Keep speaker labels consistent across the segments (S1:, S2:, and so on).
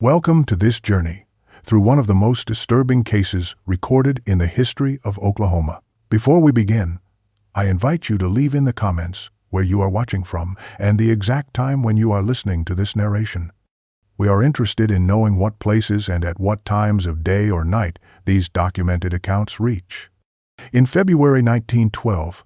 S1: Welcome to this journey through one of the most disturbing cases recorded in the history of Oklahoma. Before we begin, I invite you to leave in the comments where you are watching from and the exact time when you are listening to this narration. We are interested in knowing what places and at what times of day or night these documented accounts reach. In February 1912,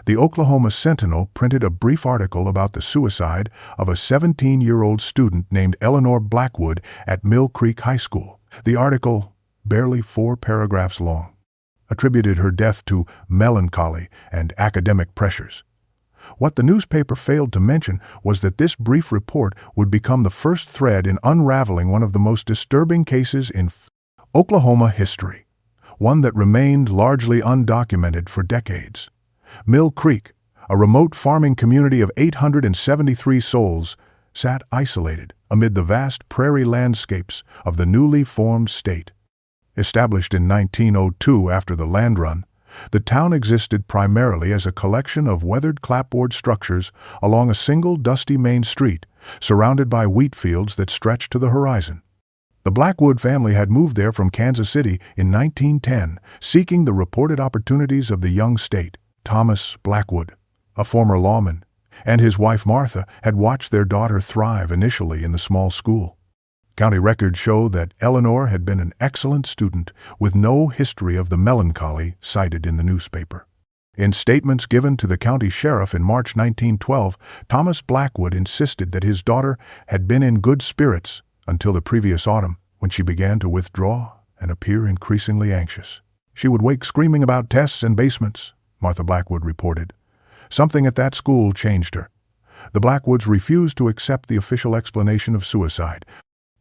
S1: the Oklahoma Sentinel printed a brief article about the suicide of a 17-year-old student named Eleanor Blackwood at Mill Creek High School. The article, barely 4 paragraphs long, attributed her death to melancholy and academic pressures. What the newspaper failed to mention was that this brief report would become the first thread in unraveling one of the most disturbing cases in Oklahoma history, one that remained largely undocumented for decades. Mill Creek, a remote farming community of 873 souls, sat isolated amid the vast prairie landscapes of the newly formed state. Established in 1902 after the land run, the town existed primarily as a collection of weathered clapboard structures along a single dusty main street, surrounded by wheat fields that stretched to the horizon. The Blackwood family had moved there from Kansas City in 1910, seeking the reported opportunities of the young state. Thomas Blackwood, a former lawman, and his wife Martha had watched their daughter thrive initially in the small school. County records show that Eleanor had been an excellent student with no history of the melancholy cited in the newspaper. In statements given to the county sheriff in March 1912, Thomas Blackwood insisted that his daughter had been in good spirits until the previous autumn, when she began to withdraw and appear increasingly anxious. She would wake screaming about tests and basements, Martha Blackwood reported. Something at that school changed her. The Blackwoods refused to accept the official explanation of suicide,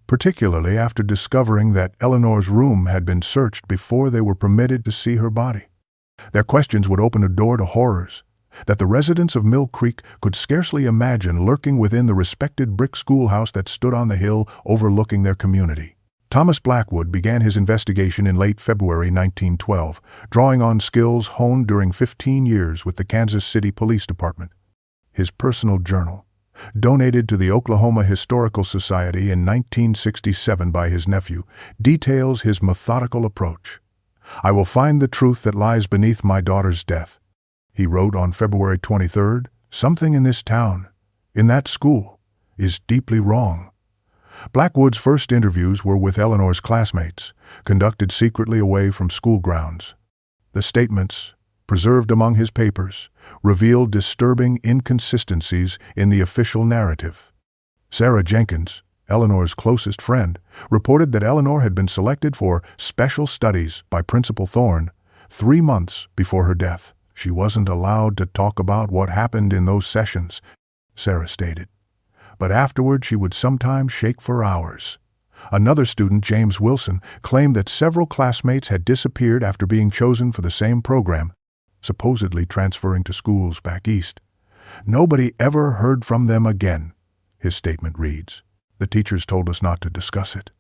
S1: particularly after discovering that Eleanor's room had been searched before they were permitted to see her body. Their questions would open a door to horrors that the residents of Mill Creek could scarcely imagine lurking within the respected brick schoolhouse that stood on the hill overlooking their community. Thomas Blackwood began his investigation in late February 1912, drawing on skills honed during 15 years with the Kansas City Police Department. His personal journal, donated to the Oklahoma Historical Society in 1967 by his nephew, details his methodical approach. "I will find the truth that lies beneath my daughter's death," he wrote on February 23rd. "Something in this town, in that school, is deeply wrong." Blackwood's first interviews were with Eleanor's classmates, conducted secretly away from school grounds. The statements, preserved among his papers, revealed disturbing inconsistencies in the official narrative. Sarah Jenkins, Eleanor's closest friend, reported that Eleanor had been selected for special studies by Principal Thorne 3 months before her death. "She wasn't allowed to talk about what happened in those sessions," Sarah stated. "But afterward she would sometimes shake for hours." Another student, James Wilson, claimed that several classmates had disappeared after being chosen for the same program, supposedly transferring to schools back east. "Nobody ever heard from them again," his statement reads. "The teachers told us not to discuss it."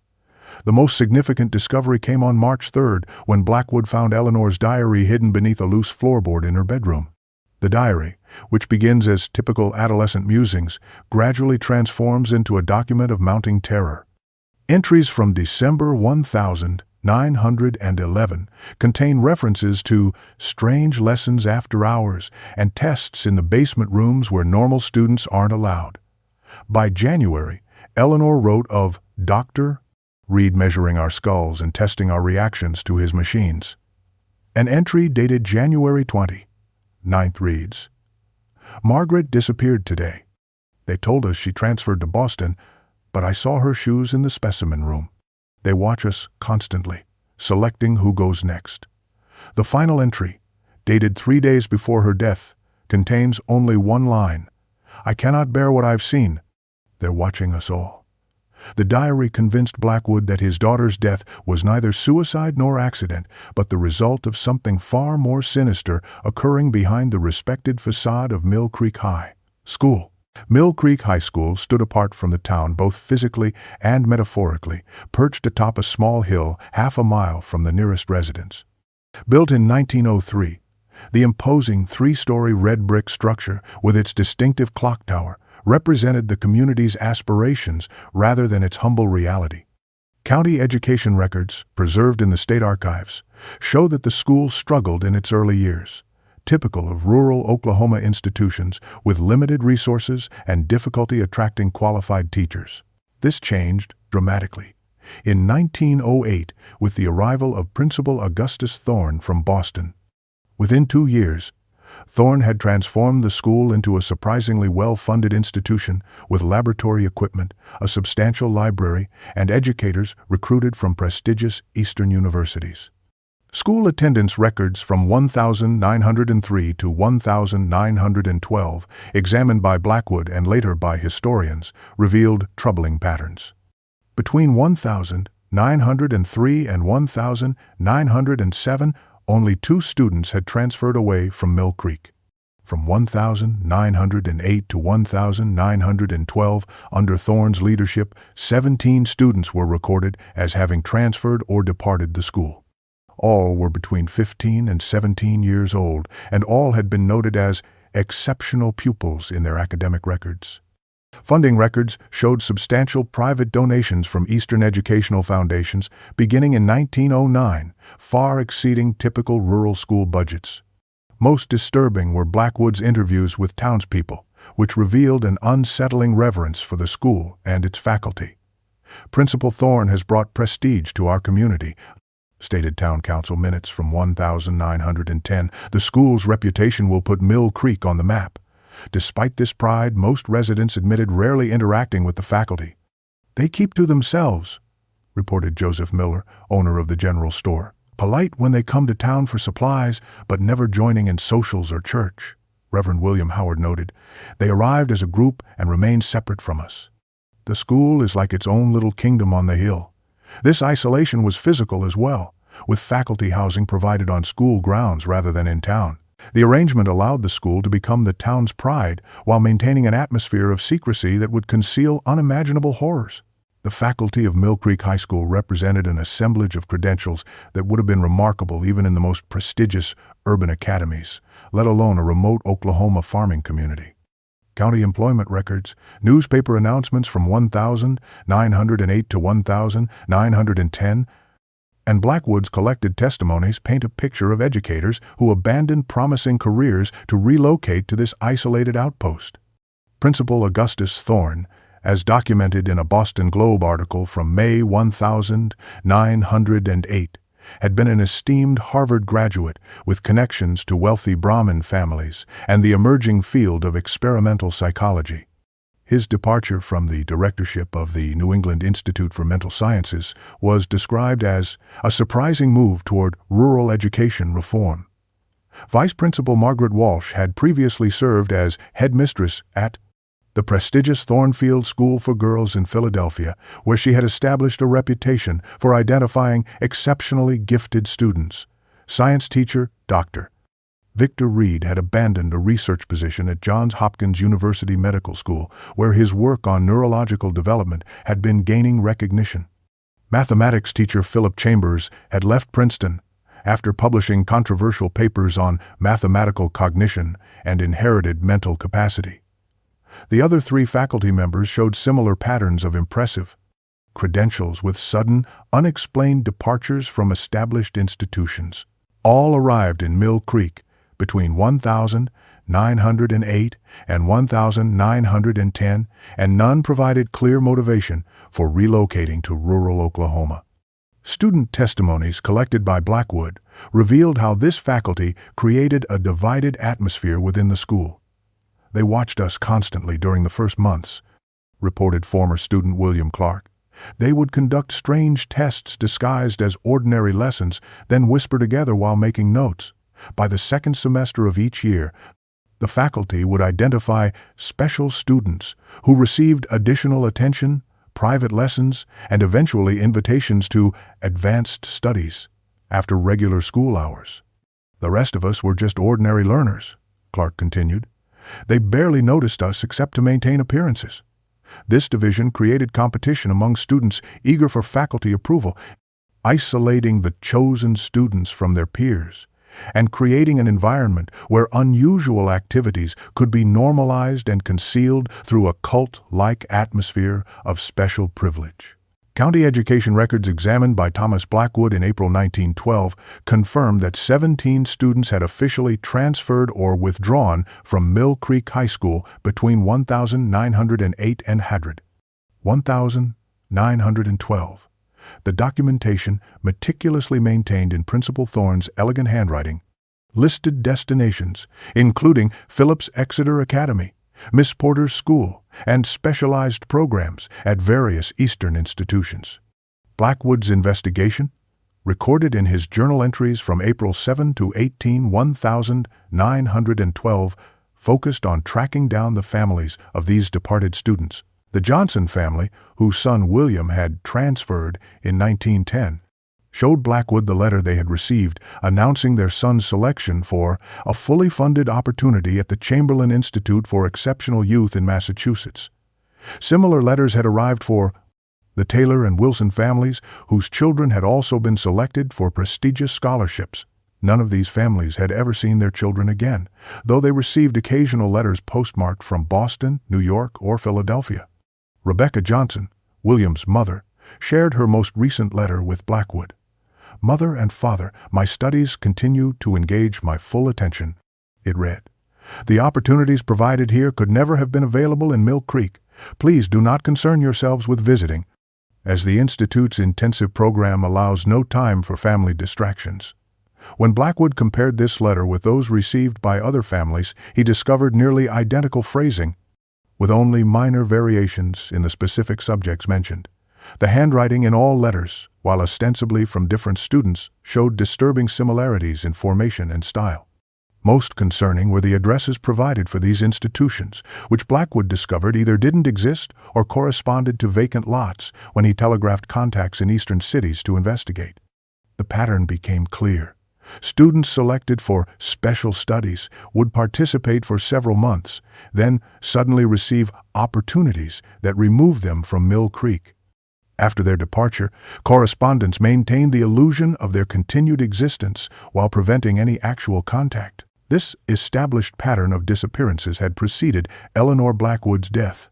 S1: The most significant discovery came on March 3rd, when Blackwood found Eleanor's diary hidden beneath a loose floorboard in her bedroom. The diary, which begins as typical adolescent musings, gradually transforms into a document of mounting terror. Entries from December 1911 contain references to strange lessons after hours and tests in the basement rooms where normal students aren't allowed. By January, Eleanor wrote of Dr. Reed measuring our skulls and testing our reactions to his machines. An entry dated January 29th reads, "Margaret disappeared today. They told us she transferred to Boston, but I saw her shoes in the specimen room. They watch us constantly, selecting who goes next." The final entry, dated 3 days before her death, contains only one line: "I cannot bear what I've seen. They're watching us all." The diary convinced Blackwood that his daughter's death was neither suicide nor accident, but the result of something far more sinister occurring behind the respected facade of Mill Creek High School. Mill Creek High School stood apart from the town both physically and metaphorically, perched atop a small hill half a mile from the nearest residence. Built in 1903, the imposing 3-story red brick structure with its distinctive clock tower represented the community's aspirations rather than its humble reality. County education records, preserved in the state archives, show that the school struggled in its early years, typical of rural Oklahoma institutions with limited resources and difficulty attracting qualified teachers. This changed dramatically in 1908 with the arrival of Principal Augustus Thorne from Boston. Within 2 years, Thorne had transformed the school into a surprisingly well-funded institution with laboratory equipment, a substantial library, and educators recruited from prestigious Eastern universities. School attendance records from 1903 to 1912, examined by Blackwood and later by historians, revealed troubling patterns. Between 1903 and 1907, only 2 students had transferred away from Mill Creek. From 1908 to 1912, under Thorne's leadership, 17 students were recorded as having transferred or departed the school. All were between 15 and 17 years old, and all had been noted as exceptional pupils in their academic records. Funding records showed substantial private donations from Eastern educational foundations beginning in 1909, far exceeding typical rural school budgets. Most disturbing were Blackwood's interviews with townspeople, which revealed an unsettling reverence for the school and its faculty. "Principal Thorne has brought prestige to our community," stated town council minutes from 1910. "The school's reputation will put Mill Creek on the map." Despite this pride, most residents admitted rarely interacting with the faculty. "They keep to themselves," reported Joseph Miller, owner of the general store. "Polite when they come to town for supplies, but never joining in socials or church," Reverend William Howard noted. "They arrived as a group and remained separate from us. The school is like its own little kingdom on the hill." This isolation was physical as well, with faculty housing provided on school grounds rather than in town. The arrangement allowed the school to become the town's pride while maintaining an atmosphere of secrecy that would conceal unimaginable horrors. The faculty of Mill Creek High School represented an assemblage of credentials that would have been remarkable even in the most prestigious urban academies, let alone a remote Oklahoma farming community. County employment records, newspaper announcements from 1908 to 1910, and Blackwood's collected testimonies paint a picture of educators who abandoned promising careers to relocate to this isolated outpost. Principal Augustus Thorne, as documented in a Boston Globe article from May 1908, had been an esteemed Harvard graduate with connections to wealthy Brahmin families and the emerging field of experimental psychology. His departure from the directorship of the New England Institute for Mental Sciences was described as a surprising move toward rural education reform. Vice Principal Margaret Walsh had previously served as headmistress at the prestigious Thornfield School for Girls in Philadelphia, where she had established a reputation for identifying exceptionally gifted students. Science teacher Dr. Victor Reed had abandoned a research position at Johns Hopkins University Medical School, where his work on neurological development had been gaining recognition. Mathematics teacher Philip Chambers had left Princeton after publishing controversial papers on mathematical cognition and inherited mental capacity. The other 3 faculty members showed similar patterns of impressive credentials with sudden, unexplained departures from established institutions. All arrived in Mill Creek between 1908 and 1910, and none provided clear motivation for relocating to rural Oklahoma. Student testimonies collected by Blackwood revealed how this faculty created a divided atmosphere within the school. "They watched us constantly during the first months," reported former student William Clark. "They would conduct strange tests disguised as ordinary lessons, then whisper together while making notes. By the second semester of each year, the faculty would identify special students who received additional attention, private lessons, and eventually invitations to advanced studies after regular school hours. The rest of us were just ordinary learners," Clark continued. "They barely noticed us except to maintain appearances." This division created competition among students eager for faculty approval, isolating the chosen students from their peers, and creating an environment where unusual activities could be normalized and concealed through a cult-like atmosphere of special privilege. County education records examined by Thomas Blackwood in April 1912 confirmed that 17 students had officially transferred or withdrawn from Mill Creek High School between 1908 and 1912. The documentation, meticulously maintained in Principal Thorne's elegant handwriting, listed destinations, including Phillips Exeter Academy, Miss Porter's School, and specialized programs at various Eastern institutions. Blackwood's investigation, recorded in his journal entries from April 7 to 18, 1912, focused on tracking down the families of these departed students. The Johnson family, whose son William had transferred in 1910, showed Blackwood the letter they had received announcing their son's selection for a fully funded opportunity at the Chamberlain Institute for Exceptional Youth in Massachusetts. Similar letters had arrived for the Taylor and Wilson families, whose children had also been selected for prestigious scholarships. None of these families had ever seen their children again, though they received occasional letters postmarked from Boston, New York, or Philadelphia. Rebecca Johnson, William's mother, shared her most recent letter with Blackwood. "Mother and Father, my studies continue to engage my full attention," it read. "The opportunities provided here could never have been available in Mill Creek. Please do not concern yourselves with visiting, as the Institute's intensive program allows no time for family distractions." When Blackwood compared this letter with those received by other families, he discovered nearly identical phrasing, with only minor variations in the specific subjects mentioned. The handwriting in all letters, while ostensibly from different students, showed disturbing similarities in formation and style. Most concerning were the addresses provided for these institutions, which Blackwood discovered either didn't exist or corresponded to vacant lots when he telegraphed contacts in eastern cities to investigate. The pattern became clear. Students selected for special studies would participate for several months, then suddenly receive opportunities that removed them from Mill Creek. After their departure, correspondents maintained the illusion of their continued existence while preventing any actual contact. This established pattern of disappearances had preceded Eleanor Blackwood's death,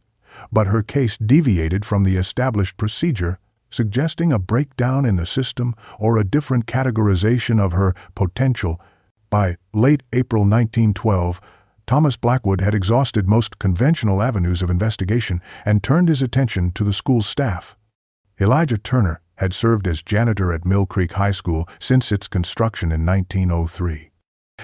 S1: but her case deviated from the established procedure, suggesting a breakdown in the system or a different categorization of her potential. By late April 1912, Thomas Blackwood had exhausted most conventional avenues of investigation and turned his attention to the school's staff. Elijah Turner had served as janitor at Mill Creek High School since its construction in 1903.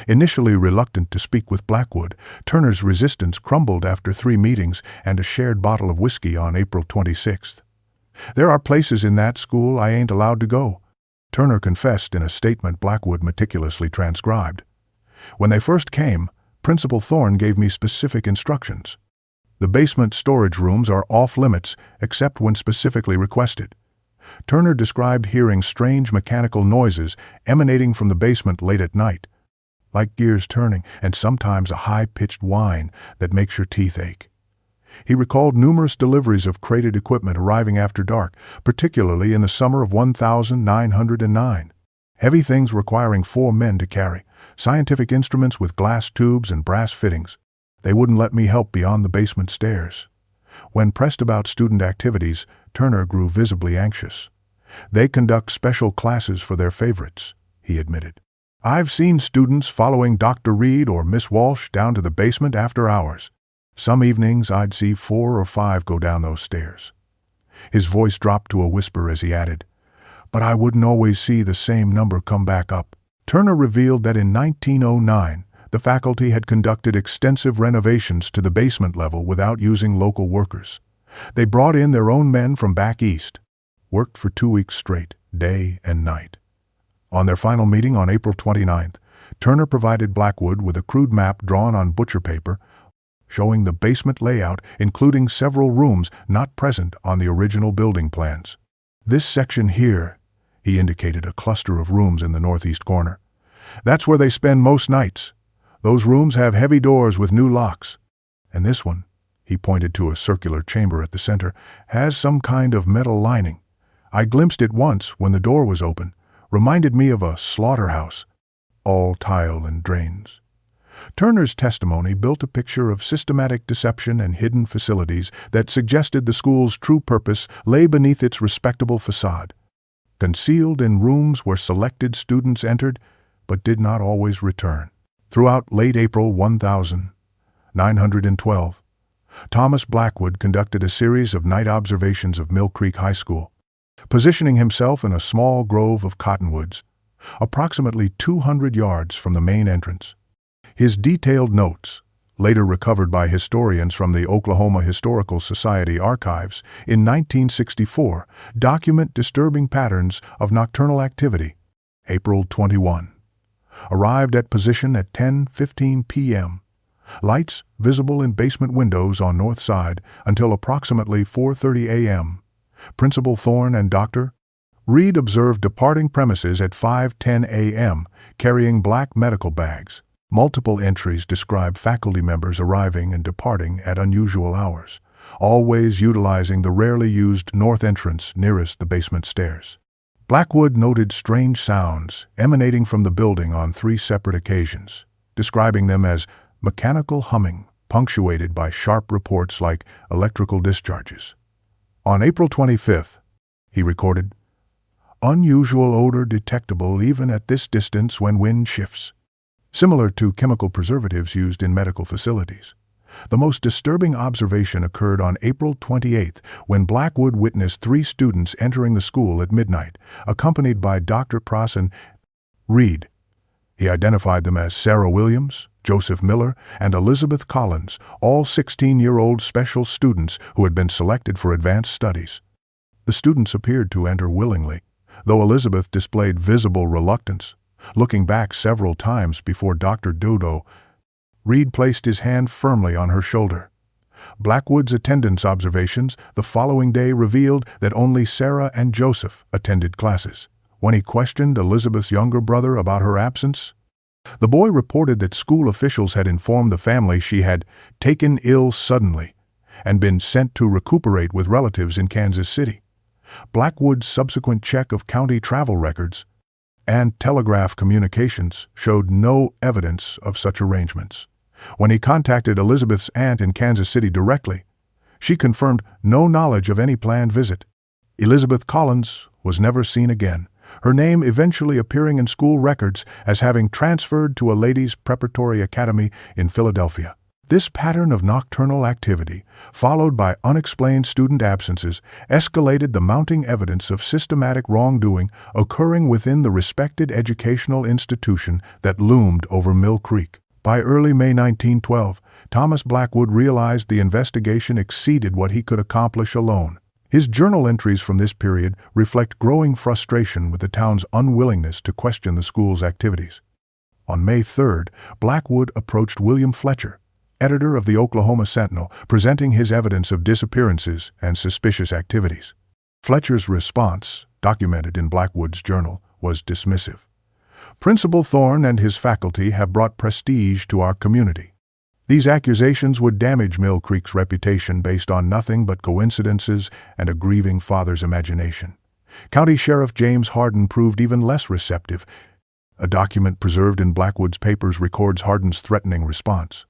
S1: Initially reluctant to speak with Blackwood, Turner's resistance crumbled after 3 meetings and a shared bottle of whiskey on April 26th. "There are places in that school I ain't allowed to go," Turner confessed in a statement Blackwood meticulously transcribed. "When they first came, Principal Thorne gave me specific instructions. The basement storage rooms are off limits except when specifically requested." Turner described hearing strange mechanical noises emanating from the basement late at night, like gears turning, and sometimes a high-pitched whine that makes your teeth ache. He recalled numerous deliveries of crated equipment arriving after dark, particularly in the summer of 1909. Heavy things requiring 4 men to carry, scientific instruments with glass tubes and brass fittings. They wouldn't let me help beyond the basement stairs. When pressed about student activities, Turner grew visibly anxious. "They conduct special classes for their favorites," he admitted. "I've seen students following Dr. Reed or Miss Walsh down to the basement after hours. Some evenings I'd see 4 or 5 go down those stairs." His voice dropped to a whisper as he added, "But I wouldn't always see the same number come back up." Turner revealed that in 1909, the faculty had conducted extensive renovations to the basement level without using local workers. They brought in their own men from back east, worked for 2 weeks straight, day and night. On their final meeting on April 29th, Turner provided Blackwood with a crude map drawn on butcher paper, showing the basement layout, including several rooms not present on the original building plans. "This section here," he indicated a cluster of rooms in the northeast corner. "That's where they spend most nights. Those rooms have heavy doors with new locks. And this one," he pointed to a circular chamber at the center, "has some kind of metal lining. I glimpsed it once when the door was open. Reminded me of a slaughterhouse. All tile and drains." Turner's testimony built a picture of systematic deception and hidden facilities that suggested the school's true purpose lay beneath its respectable facade. Concealed in rooms where selected students entered but did not always return. Throughout late April 1912, Thomas Blackwood conducted a series of night observations of Mill Creek High School, positioning himself in a small grove of cottonwoods, approximately 200 yards from the main entrance. His detailed notes, later recovered by historians from the Oklahoma Historical Society archives in 1964, document disturbing patterns of nocturnal activity. April 21. Arrived at position at 10:15 p.m. Lights visible in basement windows on north side until approximately 4:30 a.m. Principal Thorne and Dr. Reed observed departing premises at 5:10 a.m., carrying black medical bags. Multiple entries describe faculty members arriving and departing at unusual hours, always utilizing the rarely used north entrance nearest the basement stairs. Blackwood noted strange sounds emanating from the building on 3 separate occasions, describing them as mechanical humming, punctuated by sharp reports like electrical discharges. On April 25th, he recorded, "Unusual odor detectable even at this distance when wind shifts," similar to chemical preservatives used in medical facilities. The most disturbing observation occurred on April 28th when Blackwood witnessed 3 students entering the school at midnight, accompanied by Dr. Prosson Reed. He identified them as Sarah Williams, Joseph Miller, and Elizabeth Collins, all 16-year-old special students who had been selected for advanced studies. The students appeared to enter willingly, though Elizabeth displayed visible reluctance, looking back several times before Dr. Dodo Reed placed his hand firmly on her shoulder. Blackwood's attendance observations the following day revealed that only Sarah and Joseph attended classes. When he questioned Elizabeth's younger brother about her absence, the boy reported that school officials had informed the family she had taken ill suddenly and been sent to recuperate with relatives in Kansas City. Blackwood's subsequent check of county travel records and telegraph communications showed no evidence of such arrangements. When he contacted Elizabeth's aunt in Kansas City directly, she confirmed no knowledge of any planned visit. Elizabeth Collins was never seen again, her name eventually appearing in school records as having transferred to a ladies' preparatory academy in Philadelphia. This pattern of nocturnal activity, followed by unexplained student absences, escalated the mounting evidence of systematic wrongdoing occurring within the respected educational institution that loomed over Mill Creek. By early May 1912, Thomas Blackwood realized the investigation exceeded what he could accomplish alone. His journal entries from this period reflect growing frustration with the town's unwillingness to question the school's activities. On May 3rd, Blackwood approached William Fletcher, editor of the Oklahoma Sentinel, presenting his evidence of disappearances and suspicious activities. Fletcher's response, documented in Blackwood's journal, was dismissive. "Principal Thorne and his faculty have brought prestige to our community. These accusations would damage Mill Creek's reputation based on nothing but coincidences and a grieving father's imagination." County Sheriff James Hardin proved even less receptive. A document preserved in Blackwood's papers records Hardin's threatening response.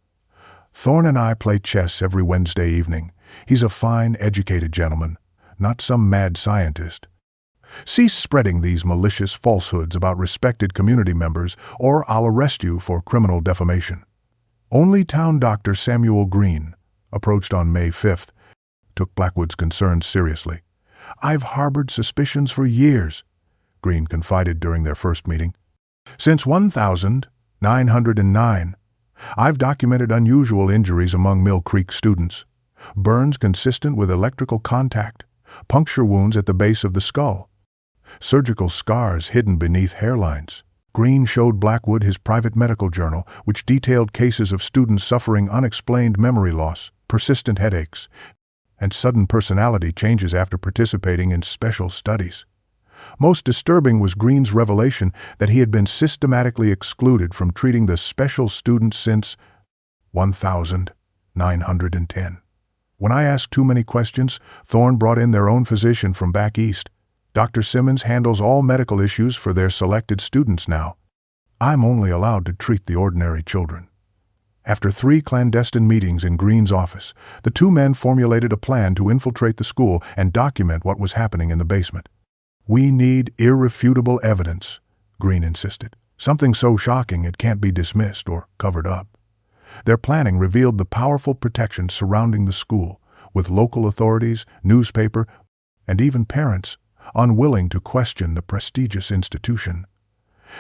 S1: "Thorne and I play chess every Wednesday evening. He's a fine, educated gentleman, not some mad scientist. Cease spreading these malicious falsehoods about respected community members, or I'll arrest you for criminal defamation." Only town doctor Samuel Green, approached on May 5th, took Blackwood's concerns seriously. "I've harbored suspicions for years," Green confided during their first meeting. "Since 1909, I've documented unusual injuries among Mill Creek students. Burns consistent with electrical contact, puncture wounds at the base of the skull, surgical scars hidden beneath hairlines." Green showed Blackwood his private medical journal, which detailed cases of students suffering unexplained memory loss, persistent headaches, and sudden personality changes after participating in special studies. Most disturbing was Green's revelation that he had been systematically excluded from treating the special students since 1910. When I asked too many questions, Thorne brought in their own physician from back east. Dr. Simmons handles all medical issues for their selected students now. I'm only allowed to treat the ordinary children. After 3 clandestine meetings in Green's office, the 2 men formulated a plan to infiltrate the school and document what was happening in the basement. "We need irrefutable evidence," Green insisted. "Something so shocking it can't be dismissed or covered up." Their planning revealed the powerful protections surrounding the school, with local authorities, newspaper, and even parents unwilling to question the prestigious institution.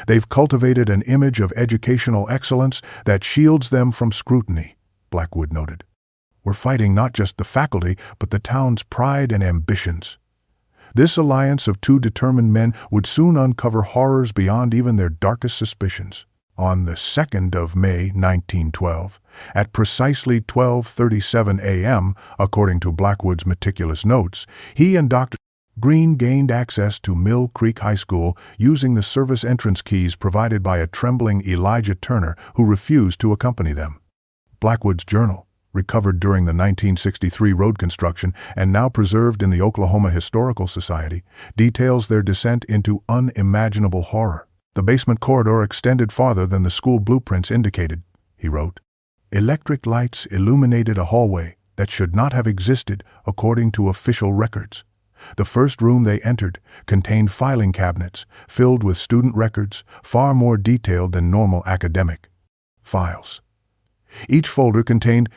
S1: "They've cultivated an image of educational excellence that shields them from scrutiny," Blackwood noted. "We're fighting not just the faculty, but the town's pride and ambitions." This alliance of 2 determined men would soon uncover horrors beyond even their darkest suspicions. On the 2nd of May, 1912, at precisely 12:37 a.m., according to Blackwood's meticulous notes, he and Dr. Green gained access to Mill Creek High School using the service entrance keys provided by a trembling Elijah Turner who refused to accompany them. Blackwood's journal, recovered during the 1963 road construction and now preserved in the Oklahoma Historical Society, details their descent into unimaginable horror. "The basement corridor extended farther than the school blueprints indicated," he wrote. "Electric lights illuminated a hallway that should not have existed according to official records. The first room they entered contained filing cabinets filled with student records, far more detailed than normal academic files. Each folder contained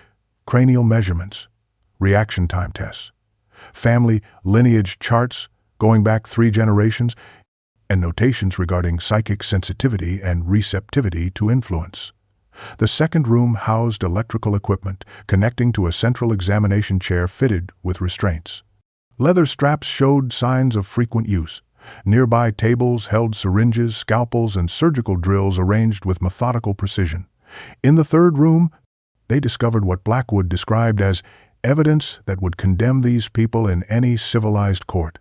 S1: cranial measurements, reaction time tests, family lineage charts going back 3 generations, and notations regarding psychic sensitivity and receptivity to influence. The second room housed electrical equipment connecting to a central examination chair fitted with restraints. Leather straps showed signs of frequent use. Nearby tables held syringes, scalpels, and surgical drills arranged with methodical precision. In the third room, they discovered what Blackwood described as evidence that would condemn these people in any civilized court.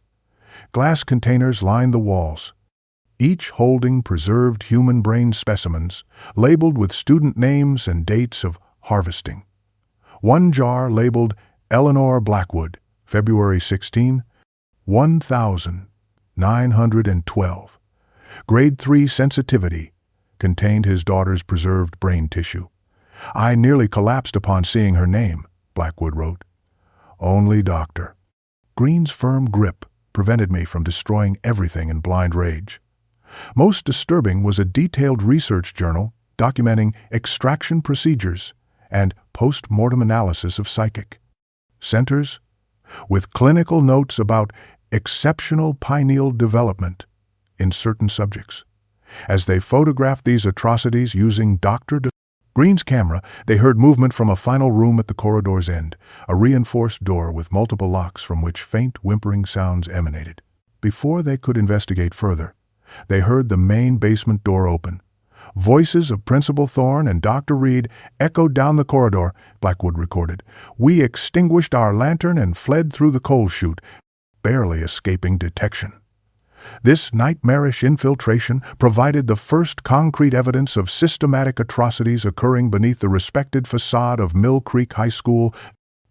S1: Glass containers lined the walls, each holding preserved human brain specimens labeled with student names and dates of harvesting. One jar labeled Eleanor Blackwood, February 16, 1912. Grade 3 sensitivity contained his daughter's preserved brain tissue. "I nearly collapsed upon seeing her name," Blackwood wrote. "Only Dr. Green's firm grip prevented me from destroying everything in blind rage." Most disturbing was a detailed research journal documenting extraction procedures and post-mortem analysis of psychic centers, with clinical notes about exceptional pineal development in certain subjects. As they photographed these atrocities using Dr. Green's camera, they heard movement from a final room at the corridor's end, a reinforced door with multiple locks from which faint whimpering sounds emanated. Before they could investigate further, they heard the main basement door open. Voices of Principal Thorne and Dr. Reed echoed down the corridor, Blackwood recorded. "We extinguished our lantern and fled through the coal chute, barely escaping detection." This nightmarish infiltration provided the first concrete evidence of systematic atrocities occurring beneath the respected facade of Mill Creek High School,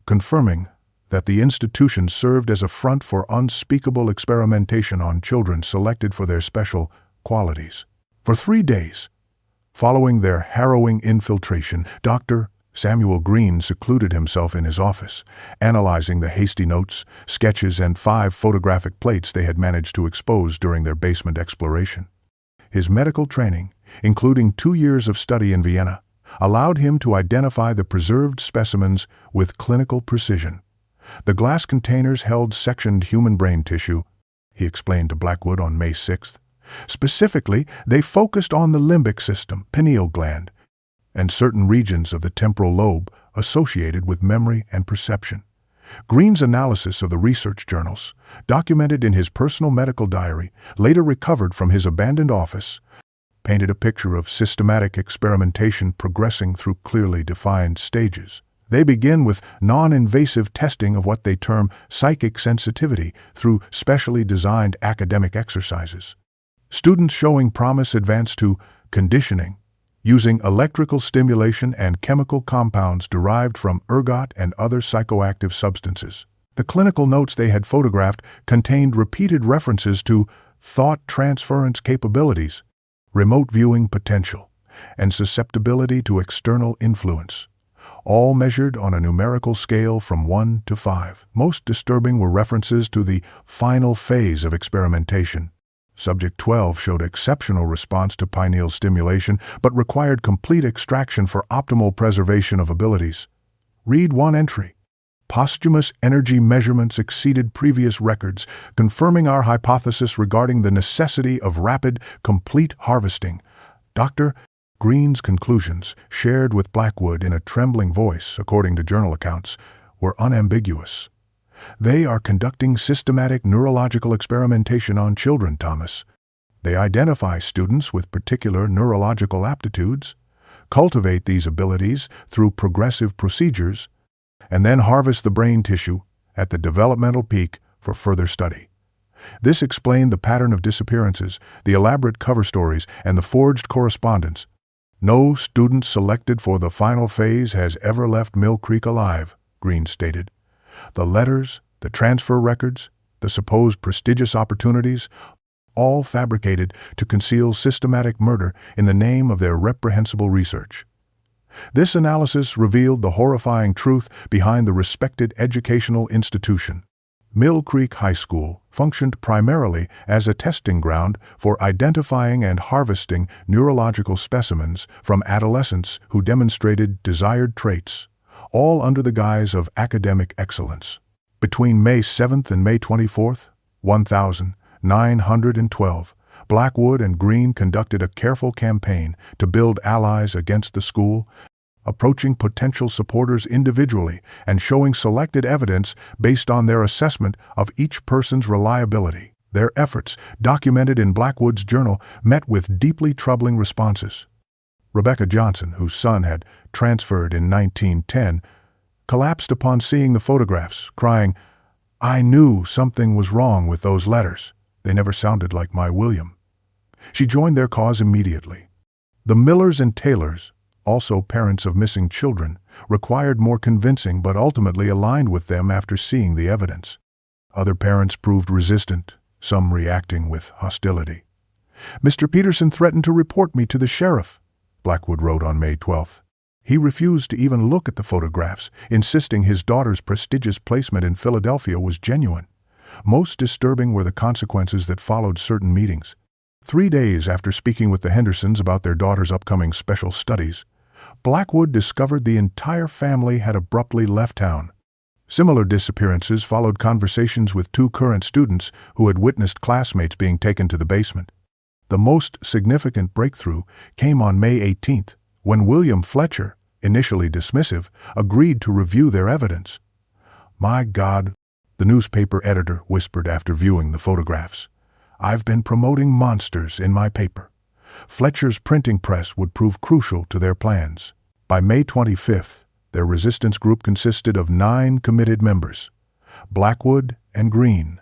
S1: confirming that the institution served as a front for unspeakable experimentation on children selected for their special qualities. For 3 days, following their harrowing infiltration, Dr. Samuel Green secluded himself in his office, analyzing the hasty notes, sketches, and 5 photographic plates they had managed to expose during their basement exploration. His medical training, including 2 years of study in Vienna, allowed him to identify the preserved specimens with clinical precision. The glass containers held sectioned human brain tissue, he explained to Blackwood on May 6th. Specifically, they focused on the limbic system, pineal gland, and certain regions of the temporal lobe associated with memory and perception. Green's analysis of the research journals, documented in his personal medical diary, later recovered from his abandoned office, painted a picture of systematic experimentation progressing through clearly defined stages. They begin with non-invasive testing of what they term psychic sensitivity through specially designed academic exercises. Students showing promise advance to conditioning, using electrical stimulation and chemical compounds derived from ergot and other psychoactive substances. The clinical notes they had photographed contained repeated references to thought transference capabilities, remote viewing potential, and susceptibility to external influence, all measured on a numerical scale from 1 to 5. Most disturbing were references to the final phase of experimentation. Subject 12 showed exceptional response to pineal stimulation, but required complete extraction for optimal preservation of abilities. Read one entry. Posthumous energy measurements exceeded previous records, confirming our hypothesis regarding the necessity of rapid, complete harvesting. Dr. Green's conclusions, shared with Blackwood in a trembling voice, according to journal accounts, were unambiguous. They are conducting systematic neurological experimentation on children, Thomas. They identify students with particular neurological aptitudes, cultivate these abilities through progressive procedures, and then harvest the brain tissue at the developmental peak for further study. This explained the pattern of disappearances, the elaborate cover stories, and the forged correspondence. No student selected for the final phase has ever left Mill Creek alive, Green stated. The letters, the transfer records, the supposed prestigious opportunities, all fabricated to conceal systematic murder in the name of their reprehensible research. This analysis revealed the horrifying truth behind the respected educational institution. Mill Creek High School functioned primarily as a testing ground for identifying and harvesting neurological specimens from adolescents who demonstrated desired traits, all under the guise of academic excellence. Between May 7th and May 24th, 1912, Blackwood and Green conducted a careful campaign to build allies against the school, approaching potential supporters individually and showing selected evidence based on their assessment of each person's reliability. Their efforts, documented in Blackwood's journal, met with deeply troubling responses. Rebecca Johnson, whose son had transferred in 1910, collapsed upon seeing the photographs, crying, "I knew something was wrong with those letters. They never sounded like my William." She joined their cause immediately. The Millers and Taylors, also parents of missing children, required more convincing but ultimately aligned with them after seeing the evidence. Other parents proved resistant, some reacting with hostility. "Mr. Peterson threatened to report me to the sheriff," Blackwood wrote on May 12th. He refused to even look at the photographs, insisting his daughter's prestigious placement in Philadelphia was genuine. Most disturbing were the consequences that followed certain meetings. 3 days after speaking with the Hendersons about their daughter's upcoming special studies, Blackwood discovered the entire family had abruptly left town. Similar disappearances followed conversations with 2 current students who had witnessed classmates being taken to the basement. The most significant breakthrough came on May 18th, when William Fletcher, initially dismissive, agreed to review their evidence. "My God," the newspaper editor whispered after viewing the photographs. "I've been promoting monsters in my paper." Fletcher's printing press would prove crucial to their plans. By May 25th, their resistance group consisted of 9 committed members: Blackwood and Green,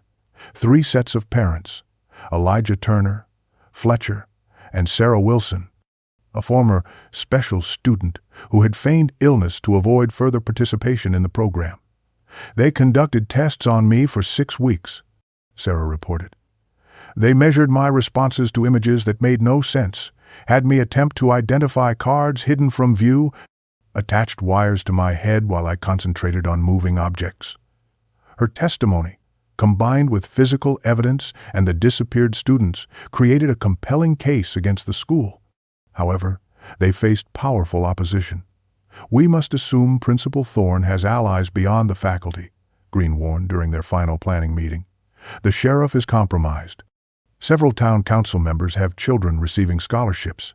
S1: 3 sets of parents, Elijah Turner, Fletcher, and Sarah Wilson, a former special student who had feigned illness to avoid further participation in the program. "They conducted tests on me for 6 weeks, Sarah reported. "They measured my responses to images that made no sense, had me attempt to identify cards hidden from view, attached wires to my head while I concentrated on moving objects." Her testimony, combined with physical evidence and the disappeared students, created a compelling case against the school. However, they faced powerful opposition. "We must assume Principal Thorne has allies beyond the faculty," Green warned during their final planning meeting. "The sheriff is compromised. Several town council members have children receiving scholarships,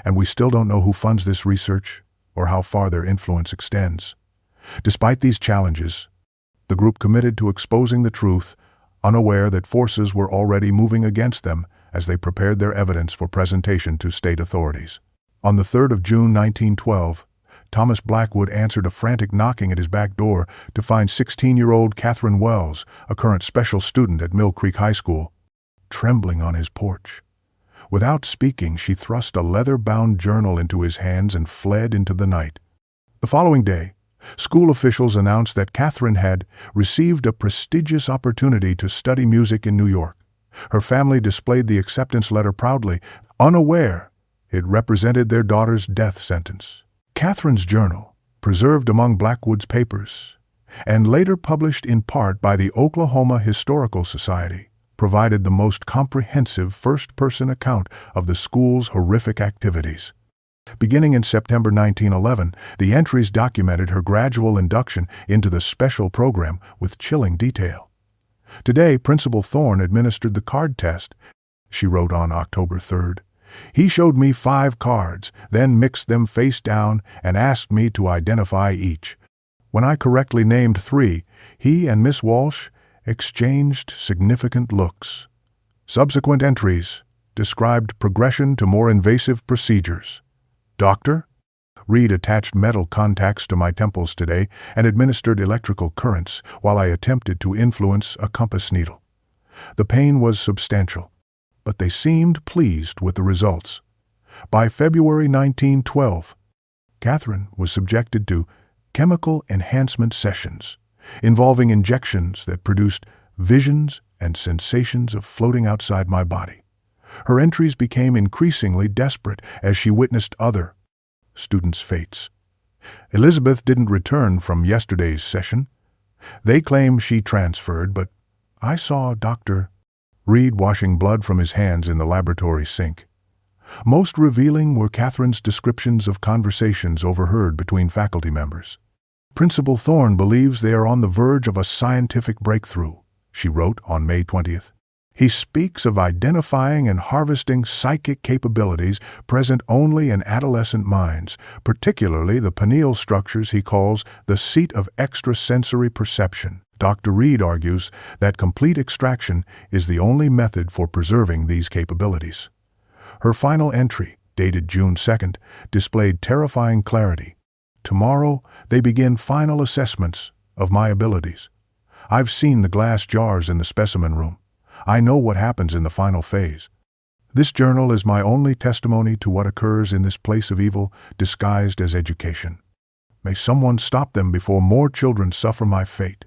S1: and we still don't know who funds this research or how far their influence extends." Despite these challenges, the group committed to exposing the truth, unaware that forces were already moving against them as they prepared their evidence for presentation to state authorities. On the 3rd of June 1912, Thomas Blackwood answered a frantic knocking at his back door to find 16-year-old Catherine Wells, a current special student at Mill Creek High School, trembling on his porch. Without speaking, she thrust a leather-bound journal into his hands and fled into the night. The following day, school officials announced that Catherine had received a prestigious opportunity to study music in New York. Her family displayed the acceptance letter proudly, unaware It represented their daughter's death sentence. Catherine's journal, preserved among Blackwood's papers, and later published in part by the Oklahoma Historical Society, provided the most comprehensive first-person account of the school's horrific activities. Beginning in September 1911, the entries documented her gradual induction into the special program with chilling detail. Today, Principal Thorne administered the card test. She wrote on October 3rd. He showed me 5 cards, then mixed them face down and asked me to identify each. When I correctly named 3, he and Miss Walsh exchanged significant looks. Subsequent entries described progression to more invasive procedures. Doctor? Reed attached metal contacts to my temples today and administered electrical currents while I attempted to influence a compass needle. The pain was substantial, but they seemed pleased with the results. By February 1912, Catherine was subjected to chemical enhancement sessions involving injections that produced visions and sensations of floating outside my body. Her entries became increasingly desperate as she witnessed other students' fates. Elizabeth didn't return from yesterday's session. They claim she transferred, but I saw Dr. Reed washing blood from his hands in the laboratory sink. Most revealing were Catherine's descriptions of conversations overheard between faculty members. Principal Thorne believes they are on the verge of a scientific breakthrough, she wrote on May 20th. He speaks of identifying and harvesting psychic capabilities present only in adolescent minds, particularly the pineal structures he calls the seat of extrasensory perception. Dr. Reed argues that complete extraction is the only method for preserving these capabilities. Her final entry, dated June 2nd, displayed terrifying clarity. Tomorrow, they begin final assessments of my abilities. I've seen the glass jars in the specimen room. I know what happens in the final phase. This journal is my only testimony to what occurs in this place of evil disguised as education. May someone stop them before more children suffer my fate.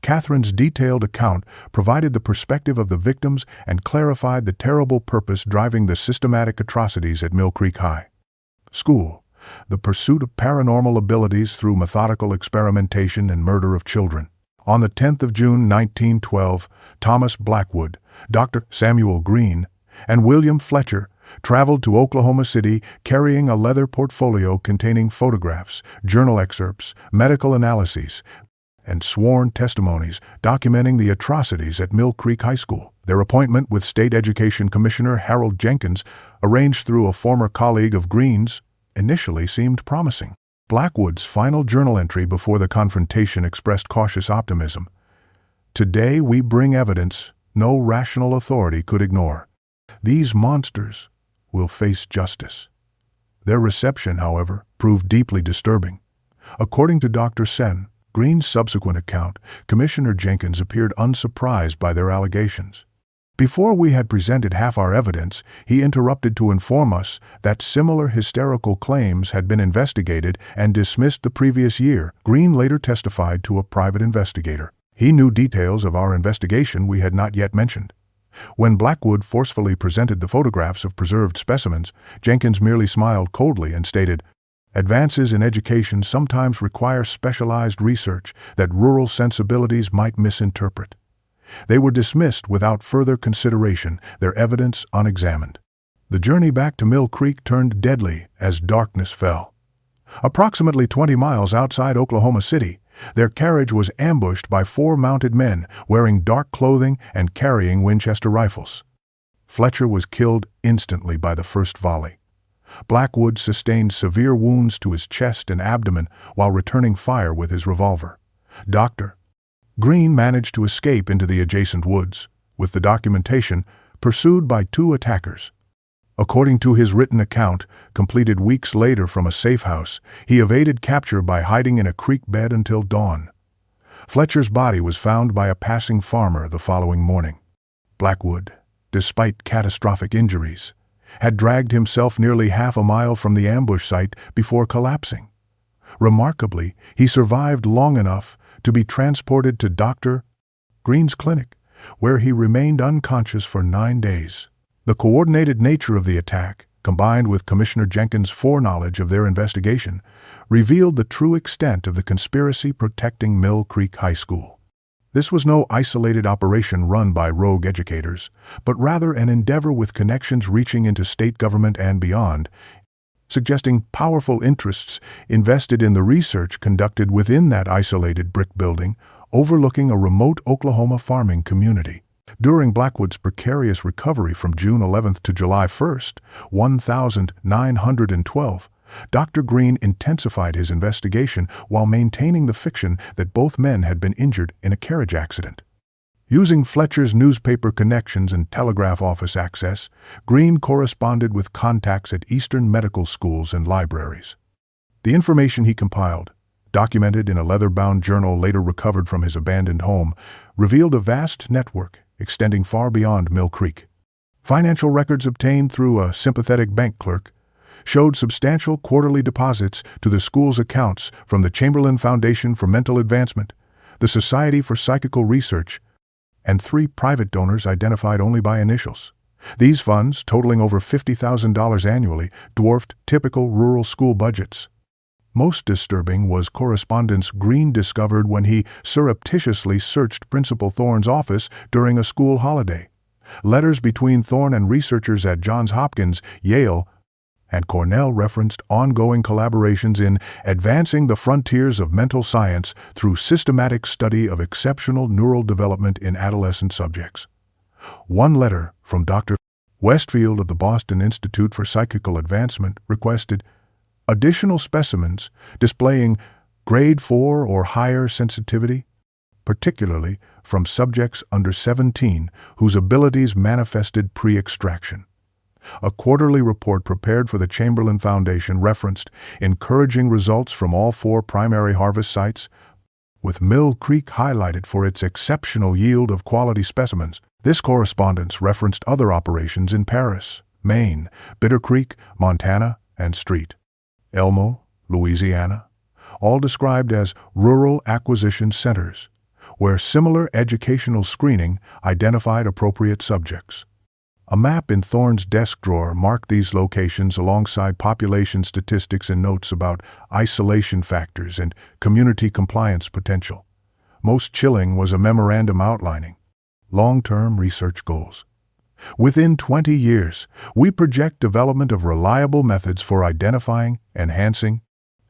S1: Catherine's detailed account provided the perspective of the victims and clarified the terrible purpose driving the systematic atrocities at Mill Creek High School, the pursuit of paranormal abilities through methodical experimentation and murder of children. On the 10th of June 1912, Thomas Blackwood, Dr. Samuel Green, and William Fletcher traveled to Oklahoma City carrying a leather portfolio containing photographs, journal excerpts, medical analyses, and sworn testimonies documenting the atrocities at Mill Creek High School. Their appointment with State Education Commissioner Harold Jenkins, arranged through a former colleague of Green's, initially seemed promising. Blackwood's final journal entry before the confrontation expressed cautious optimism. Today we bring evidence no rational authority could ignore. These monsters will face justice. Their reception, however, proved deeply disturbing. According to Dr. Sen, Green's subsequent account, Commissioner Jenkins appeared unsurprised by their allegations. Before we had presented half our evidence, he interrupted to inform us that similar hysterical claims had been investigated and dismissed the previous year. Green later testified to a private investigator. He knew details of our investigation we had not yet mentioned. When Blackwood forcefully presented the photographs of preserved specimens, Jenkins merely smiled coldly and stated, "Advances in education sometimes require specialized research that rural sensibilities might misinterpret." They were dismissed without further consideration, their evidence unexamined. The journey back to Mill Creek turned deadly as darkness fell. Approximately 20 miles outside Oklahoma City, their carriage was ambushed by 4 mounted men wearing dark clothing and carrying Winchester rifles. Fletcher was killed instantly by the first volley. Blackwood sustained severe wounds to his chest and abdomen while returning fire with his revolver. Dr. Green managed to escape into the adjacent woods, with the documentation pursued by 2 attackers. According to his written account, completed weeks later from a safe house, he evaded capture by hiding in a creek bed until dawn. Fletcher's body was found by a passing farmer the following morning. Blackwood, despite catastrophic injuries, had dragged himself nearly half a mile from the ambush site before collapsing. Remarkably, he survived long enough to be transported to Dr. Green's clinic, where he remained unconscious for 9 days. The coordinated nature of the attack, combined with Commissioner Jenkins' foreknowledge of their investigation, revealed the true extent of the conspiracy protecting Mill Creek High School. This was no isolated operation run by rogue educators, but rather an endeavor with connections reaching into state government and beyond, suggesting powerful interests invested in the research conducted within that isolated brick building overlooking a remote Oklahoma farming community. During Blackwood's precarious recovery from June 11th to July 1st, 1912, Dr. Green intensified his investigation while maintaining the fiction that both men had been injured in a carriage accident. Using Fletcher's newspaper connections and telegraph office access, Green corresponded with contacts at Eastern medical schools and libraries. The information he compiled, documented in a leather-bound journal later recovered from his abandoned home, revealed a vast network extending far beyond Mill Creek. Financial records obtained through a sympathetic bank clerk showed substantial quarterly deposits to the school's accounts from the Chamberlain Foundation for Mental Advancement, the Society for Psychical Research, and 3 private donors identified only by initials. These funds, totaling over $50,000 annually, dwarfed typical rural school budgets. Most disturbing was correspondence Green discovered when he surreptitiously searched Principal Thorne's office during a school holiday. Letters between Thorne and researchers at Johns Hopkins, Yale, and Cornell referenced ongoing collaborations in advancing the frontiers of mental science through systematic study of exceptional neural development in adolescent subjects. One letter from Dr. Westfield of the Boston Institute for Psychical Advancement requested additional specimens displaying grade 4 or higher sensitivity, particularly from subjects under 17 whose abilities manifested pre-extraction. A quarterly report prepared for the Chamberlain Foundation referenced encouraging results from all 4 primary harvest sites, with Mill Creek highlighted for its exceptional yield of quality specimens. This correspondence referenced other operations in Paris, Maine, Bitter Creek, Montana, and Street, Elmo, Louisiana, all described as rural acquisition centers, where similar educational screening identified appropriate subjects. A map in Thorne's desk drawer marked these locations alongside population statistics and notes about isolation factors and community compliance potential. Most chilling was a memorandum outlining long-term research goals. Within 20 years, we project development of reliable methods for identifying, enhancing,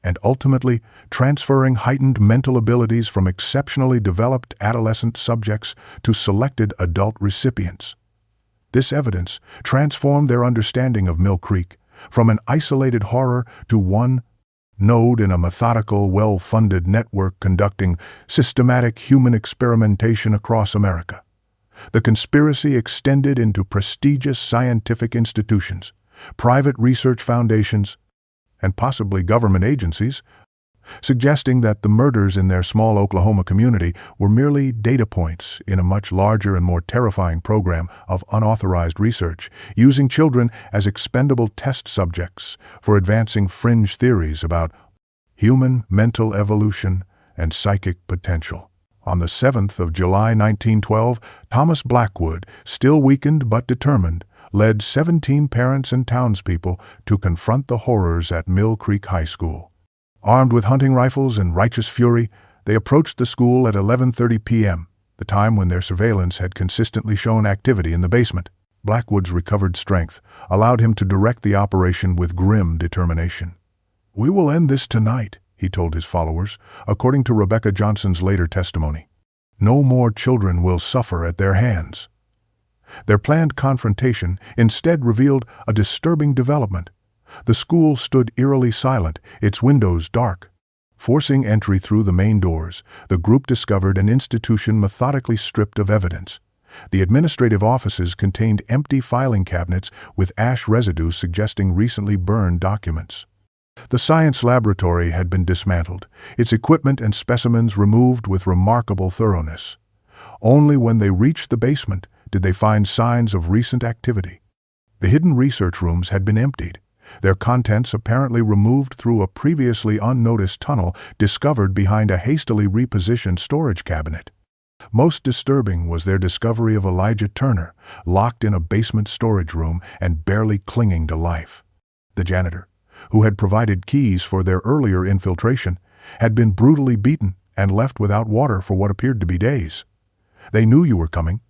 S1: and ultimately transferring heightened mental abilities from exceptionally developed adolescent subjects to selected adult recipients. This evidence transformed their understanding of Mill Creek from an isolated horror to one node in a methodical, well-funded network conducting systematic human experimentation across America. The conspiracy extended into prestigious scientific institutions, private research foundations, and possibly government agencies, suggesting that the murders in their small Oklahoma community were merely data points in a much larger and more terrifying program of unauthorized research, using children as expendable test subjects for advancing fringe theories about human mental evolution and psychic potential. On the 7th of July 1912, Thomas Blackwood, still weakened but determined, led 17 parents and townspeople to confront the horrors at Mill Creek High School. Armed with hunting rifles and righteous fury, they approached the school at 11:30 p.m., the time when their surveillance had consistently shown activity in the basement. Blackwood's recovered strength allowed him to direct the operation with grim determination. "We will end this tonight," he told his followers, according to Rebecca Johnson's later testimony. "No more children will suffer at their hands." Their planned confrontation instead revealed a disturbing development. The school stood eerily silent, its windows dark. Forcing entry through the main doors, the group discovered an institution methodically stripped of evidence. The administrative offices contained empty filing cabinets with ash residue suggesting recently burned documents. The science laboratory had been dismantled, its equipment and specimens removed with remarkable thoroughness. Only when they reached the basement did they find signs of recent activity. The hidden research rooms had been emptied, their contents apparently removed through a previously unnoticed tunnel discovered behind a hastily repositioned storage cabinet. Most disturbing was their discovery of Elijah Turner, locked in a basement storage room and barely clinging to life. The janitor, who had provided keys for their earlier infiltration, had been brutally beaten and left without water for what appeared to be days. "They knew you were coming,"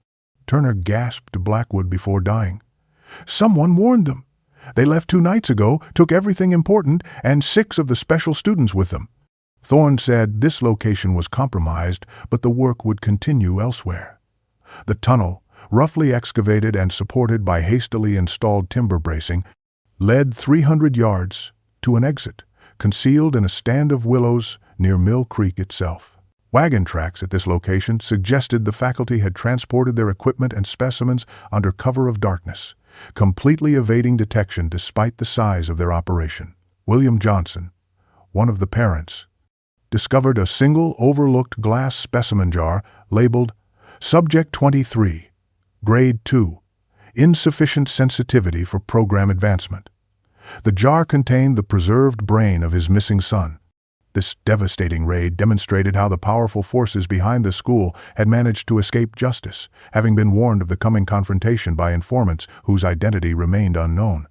S1: Turner gasped to Blackwood before dying. "Someone warned them. They left 2 nights ago, took everything important, and 6 of the special students with them." Thorne said this location was compromised, but the work would continue elsewhere. The tunnel, roughly excavated and supported by hastily installed timber bracing, led 300 yards to an exit, concealed in a stand of willows near Mill Creek itself. Wagon tracks at this location suggested the faculty had transported their equipment and specimens under cover of darkness, completely evading detection despite the size of their operation. William Johnson, one of the parents, discovered a single overlooked glass specimen jar labeled Subject 23, Grade 2, Insufficient Sensitivity for Program Advancement. The jar contained the preserved brain of his missing son. This devastating raid demonstrated how the powerful forces behind the school had managed to escape justice, having been warned of the coming confrontation by informants whose identity remained unknown.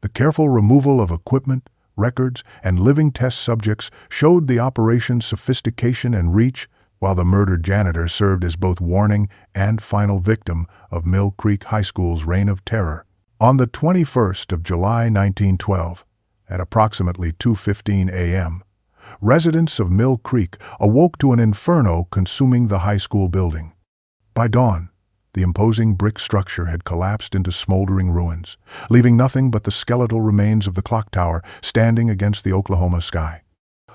S1: The careful removal of equipment, records, and living test subjects showed the operation's sophistication and reach, while the murdered janitor served as both warning and final victim of Mill Creek High School's reign of terror. On the 21st of July 1912, at approximately 2:15 a.m., residents of Mill Creek awoke to an inferno consuming the high school building. By dawn, the imposing brick structure had collapsed into smoldering ruins, leaving nothing but the skeletal remains of the clock tower standing against the Oklahoma sky.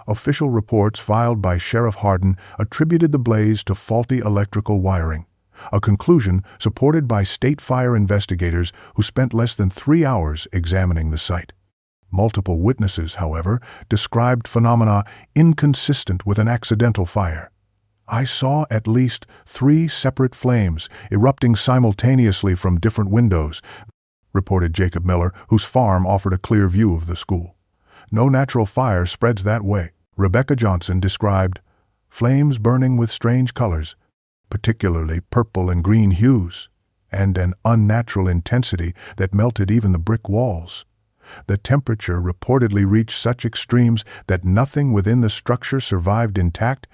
S1: Official reports filed by Sheriff Hardin attributed the blaze to faulty electrical wiring, a conclusion supported by state fire investigators who spent less than 3 hours examining the site. Multiple witnesses, however, described phenomena inconsistent with an accidental fire. "I saw at least 3 separate flames erupting simultaneously from different windows," reported Jacob Miller, whose farm offered a clear view of the school. "No natural fire spreads that way." Rebecca Johnson described flames burning with strange colors, particularly purple and green hues, and an unnatural intensity that melted even the brick walls. The temperature reportedly reached such extremes that nothing within the structure survived intact,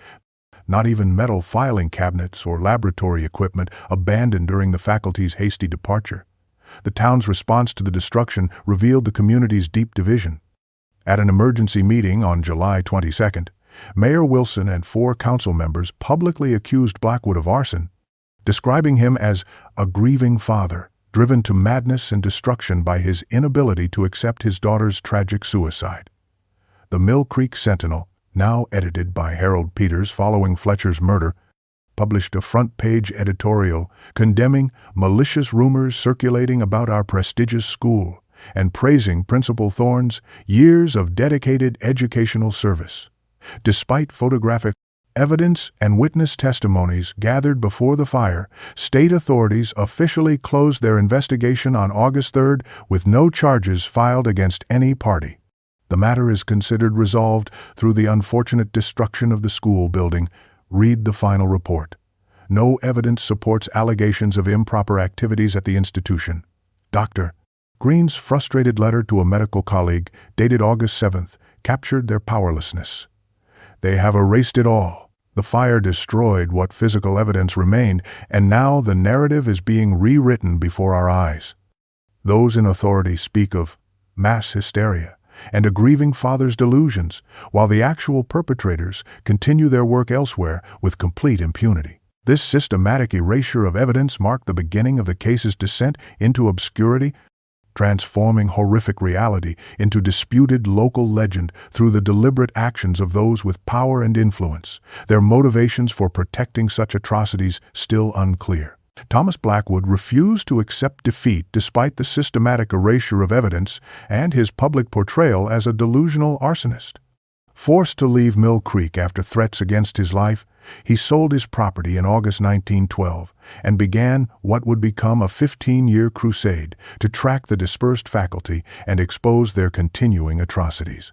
S1: not even metal filing cabinets or laboratory equipment abandoned during the faculty's hasty departure. The town's response to the destruction revealed the community's deep division. At an emergency meeting on July 22nd, Mayor Wilson and 4 council members publicly accused Blackwood of arson, describing him as a grieving father, driven to madness and destruction by his inability to accept his daughter's tragic suicide. The Mill Creek Sentinel, now edited by Harold Peters following Fletcher's murder, published a front-page editorial condemning malicious rumors circulating about our prestigious school and praising Principal Thorne's years of dedicated educational service. Despite photographic evidence and witness testimonies gathered before the fire, state authorities officially closed their investigation on August 3rd with no charges filed against any party. The matter is considered resolved through the unfortunate destruction of the school building. Read the final report. No evidence supports allegations of improper activities at the institution. Dr. Green's frustrated letter to a medical colleague, dated August 7th, captured their powerlessness. "They have erased it all. The fire destroyed what physical evidence remained, and now the narrative is being rewritten before our eyes." Those in authority speak of mass hysteria and a grieving father's delusions, while the actual perpetrators continue their work elsewhere with complete impunity. This systematic erasure of evidence marked the beginning of the case's descent into obscurity, transforming horrific reality into disputed local legend through the deliberate actions of those with power and influence, their motivations for protecting such atrocities still unclear. Thomas Blackwood refused to accept defeat despite the systematic erasure of evidence and his public portrayal as a delusional arsonist. Forced to leave Mill Creek after threats against his life, he sold his property in August 1912 and began what would become a 15-year crusade to track the dispersed faculty and expose their continuing atrocities.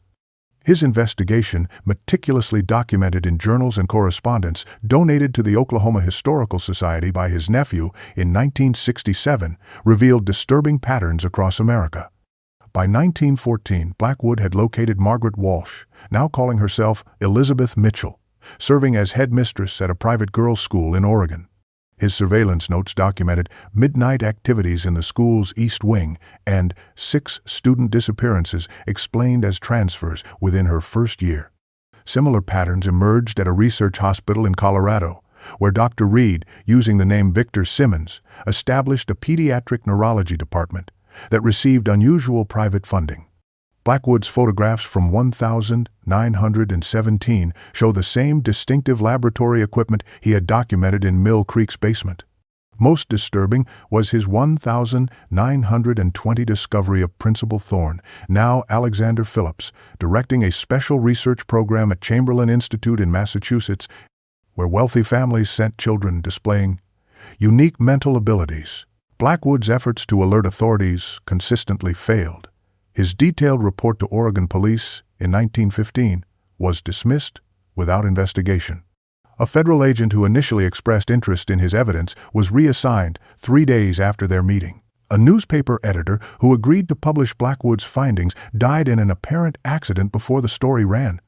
S1: His investigation, meticulously documented in journals and correspondence donated to the Oklahoma Historical Society by his nephew in 1967, revealed disturbing patterns across America. By 1914, Blackwood had located Margaret Walsh, now calling herself Elizabeth Mitchell, serving as headmistress at a private girls' school in Oregon. His surveillance notes documented midnight activities in the school's East Wing and 6 student disappearances explained as transfers within her first year. Similar patterns emerged at a research hospital in Colorado, where Dr. Reed, using the name Victor Simmons, established a pediatric neurology department that received unusual private funding. Blackwood's photographs from 1917 show the same distinctive laboratory equipment he had documented in Mill Creek's basement. Most disturbing was his 1920 discovery of Principal Thorne, now Alexander Phillips, directing a special research program at Chamberlain Institute in Massachusetts, where wealthy families sent children displaying unique mental abilities. Blackwood's efforts to alert authorities consistently failed. His detailed report to Oregon police in 1915 was dismissed without investigation. A federal agent who initially expressed interest in his evidence was reassigned 3 days after their meeting. A newspaper editor who agreed to publish Blackwood's findings died in an apparent accident before the story ran.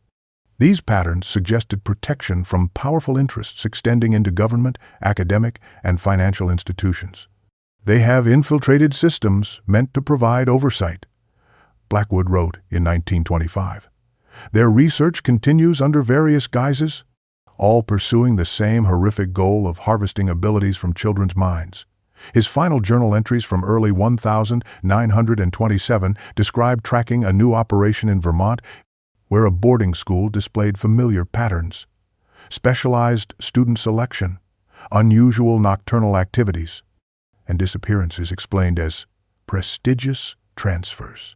S1: These patterns suggested protection from powerful interests extending into government, academic, and financial institutions. They have infiltrated systems meant to provide oversight, Blackwood wrote in 1925. Their research continues under various guises, all pursuing the same horrific goal of harvesting abilities from children's minds. His final journal entries from early 1927 describe tracking a new operation in Vermont where a boarding school displayed familiar patterns: specialized student selection, unusual nocturnal activities, and disappearances explained as prestigious transfers.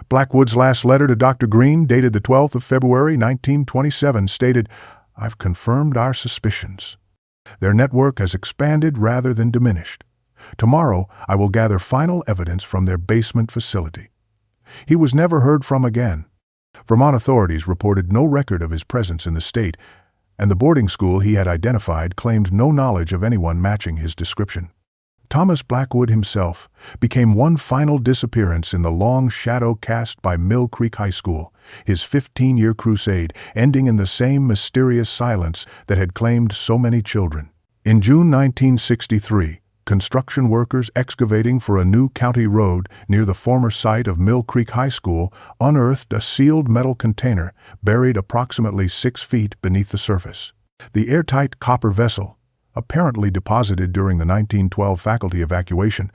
S1: Blackwood's last letter to Dr. Green, dated the 12th of February 1927, stated, "I've confirmed our suspicions. Their network has expanded rather than diminished. Tomorrow I will gather final evidence from their basement facility." He was never heard from again. Vermont authorities reported no record of his presence in the state, and the boarding school he had identified claimed no knowledge of anyone matching his description. Thomas Blackwood himself became one final disappearance in the long shadow cast by Mill Creek High School, his 15-year crusade ending in the same mysterious silence that had claimed so many children. In June 1963, construction workers excavating for a new county road near the former site of Mill Creek High School unearthed a sealed metal container buried approximately 6 feet beneath the surface. The airtight copper vessel, apparently deposited during the 1912 faculty evacuation,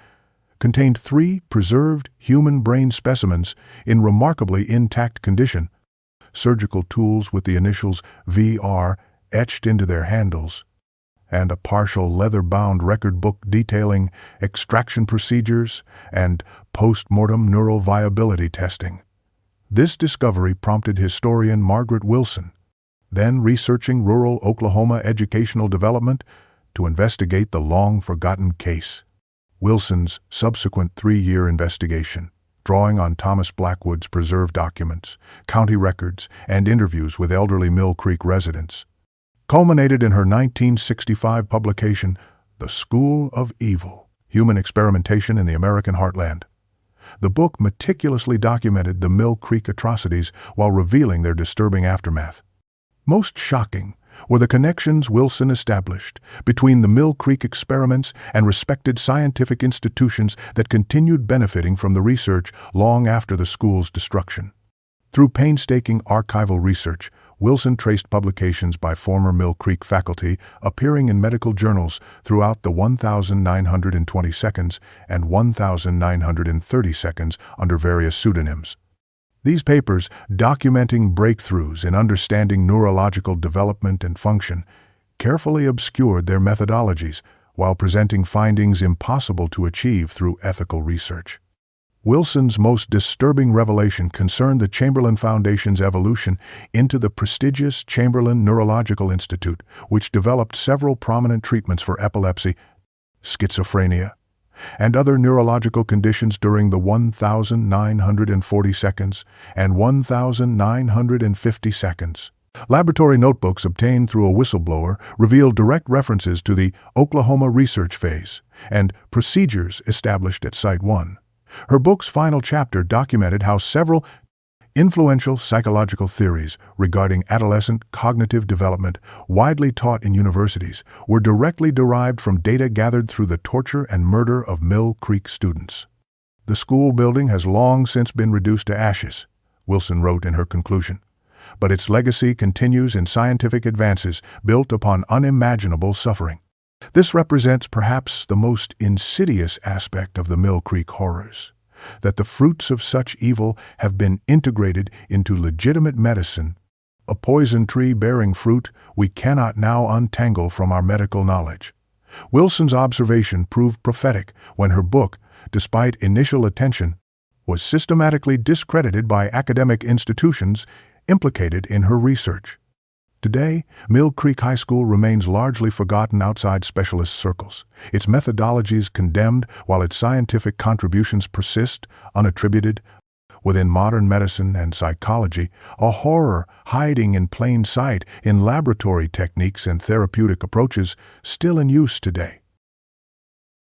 S1: contained 3 preserved human brain specimens in remarkably intact condition, surgical tools with the initials VR etched into their handles, and a partial leather-bound record book detailing extraction procedures and post-mortem neural viability testing. This discovery prompted historian Margaret Wilson, then researching rural Oklahoma educational development, to investigate the long-forgotten case. Wilson's subsequent 3-year investigation, drawing on Thomas Blackwood's preserved documents, county records, and interviews with elderly Mill Creek residents, culminated in her 1965 publication, The School of Evil: Human Experimentation in the American Heartland. The book meticulously documented the Mill Creek atrocities while revealing their disturbing aftermath. Most shocking were the connections Wilson established between the Mill Creek experiments and respected scientific institutions that continued benefiting from the research long after the school's destruction. Through painstaking archival research, Wilson traced publications by former Mill Creek faculty appearing in medical journals throughout the 1920 and 1930 under various pseudonyms. These papers, documenting breakthroughs in understanding neurological development and function, carefully obscured their methodologies while presenting findings impossible to achieve through ethical research. Wilson's most disturbing revelation concerned the Chamberlain Foundation's evolution into the prestigious Chamberlain Neurological Institute, which developed several prominent treatments for epilepsy, schizophrenia, and other neurological conditions during the 1940 and 1950. Laboratory notebooks obtained through a whistleblower revealed direct references to the Oklahoma research phase and procedures established at Site 1. Her book's final chapter documented how several influential psychological theories regarding adolescent cognitive development, widely taught in universities, were directly derived from data gathered through the torture and murder of Mill Creek students. The school building has long since been reduced to ashes, Wilson wrote in her conclusion, but its legacy continues in scientific advances built upon unimaginable suffering. This represents perhaps the most insidious aspect of the Mill Creek horrors, that the fruits of such evil have been integrated into legitimate medicine, a poison tree bearing fruit we cannot now untangle from our medical knowledge. Wilson's observation proved prophetic when her book, despite initial attention, was systematically discredited by academic institutions implicated in her research. Today, Mill Creek High School remains largely forgotten outside specialist circles, its methodologies condemned while its scientific contributions persist unattributed. Within modern medicine and psychology, a horror hiding in plain sight in laboratory techniques and therapeutic approaches still in use today.